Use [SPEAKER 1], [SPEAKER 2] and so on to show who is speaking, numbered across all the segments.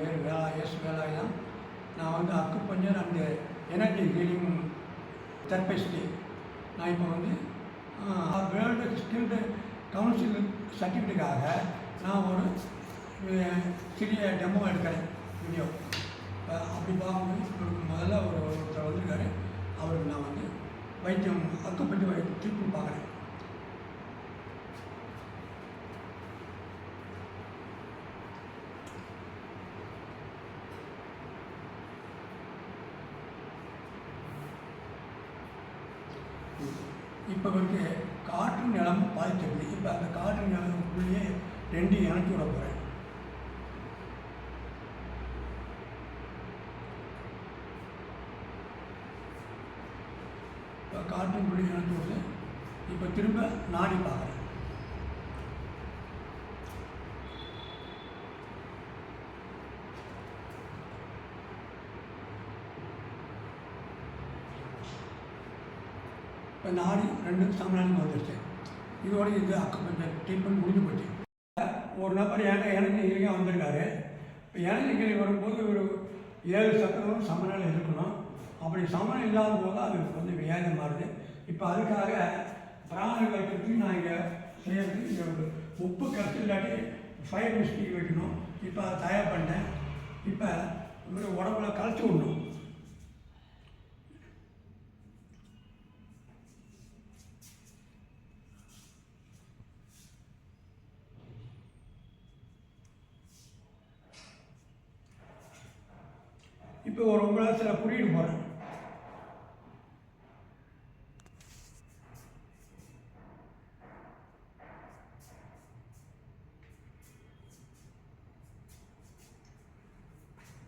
[SPEAKER 1] பேர் வேலாயுதம். நான் வந்து acupuncture and energy healing therapist. நான் இப்போ வந்து வேர்ல்டு ஸ்கில்டு கவுன்சில் சர்டிஃபிகேட்டுக்காக நான் ஒரு சிறிய டெமோ எடுக்கிறேன் வீடியோ. அப்படி பார்க்கும்போது இவருக்கு முதல்ல ஒருத்தர் வந்திருக்காரு. அவருக்கு நான் வந்து வைத்தியம் அக்குபஞ்சர் ட்ரீட்மெண்ட் பார்க்குறேன். இப்போ வந்து காற்று நிலம் பாதிச்சிருக்கு. இப்போ அந்த காற்று நிலத்துக்குள்ளேயே 2 இணைச்சி விட போகிறேன். இப்போ காற்றுக்குள்ளே இணைச்சி விட்டு இப்போ திரும்ப நாடி பார்க்குறேன். இப்போ நாடி 2 சமநாடிக்கு வந்துடுச்சு. இதோட இது அக்குபஞ்சர் ட்ரீட்மெண்ட் முடிஞ்சு போச்சு. ஒரு நபர் எனர்ஜி ஹீலிங்காக வந்திருக்காரு. இப்போ எனர்ஜி ஹீலிங் வரும்போது ஒரு 7 சக்கரம் சமநிலை இருக்கணும். அப்படி சமநிலை இல்லாத போது அதுக்கு வந்து வியாதி மாறுது. இப்போ அதுக்காக பிராண வைக்கிறதுக்கு நான் இங்கே செய்யறதுக்கு இங்கே ஒரு உப்பு கரைச்சி இல்லாட்டி ஃபயர் மிஸ்டிக் வைக்கணும். இப்போ அதை தயார் பண்ணிட்டேன். இப்போ இவர் உடம்புல கரைச்சி விடணும். இப்போ ஒரு உங்களால் சில குறியீடு போகிறேன்.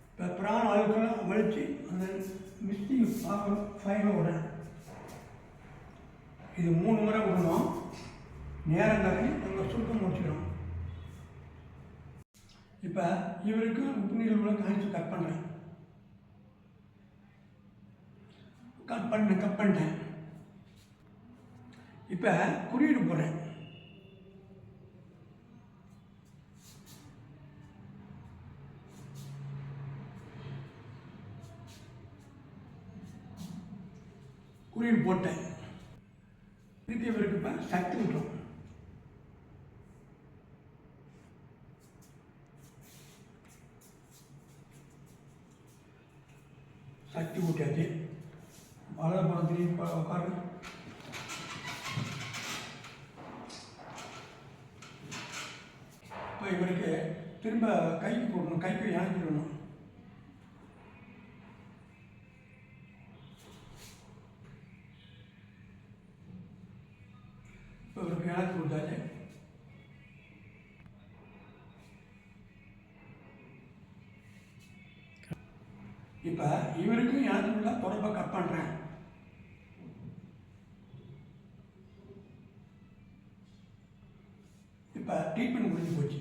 [SPEAKER 1] இப்போ பிராண அழுக்கெல்லாம் வலிச்சு அந்த மிஸ்டி ஃபயரில் விடுறேன். இது 3 முறை விடணும். நேரம் தள்ளி நம்ம சுருக்கம் முடிச்சுக்கிறோம். இப்போ இவருக்கு உப்பு நீர் உள்ள காய்ச்சி கட் பண்ணுறேன். கட் பண்ணிட்டேன். இப்போ குறியீடு போடுறேன். குறியீடு போட்டேன். இதுக்கு இவருக்கு இப்போ சக்தி விட்டோம். சக்தி ஊட்டியாச்சு. வலது படம் திரும்பி உட்காரு. இப்போ இவருக்கு திரும்ப கைக்கு போடணும். கைக்கு இணைச்சிடணும். இப்போ இவருக்கு இணைச்சி கொடுத்தாச்சு. இப்போ இவருக்கும் எனக்கு உள்ள தொடர்பை கட் பண்ணுறேன். இப்போ ட்ரீட்மெண்ட் முடிஞ்சு போச்சு.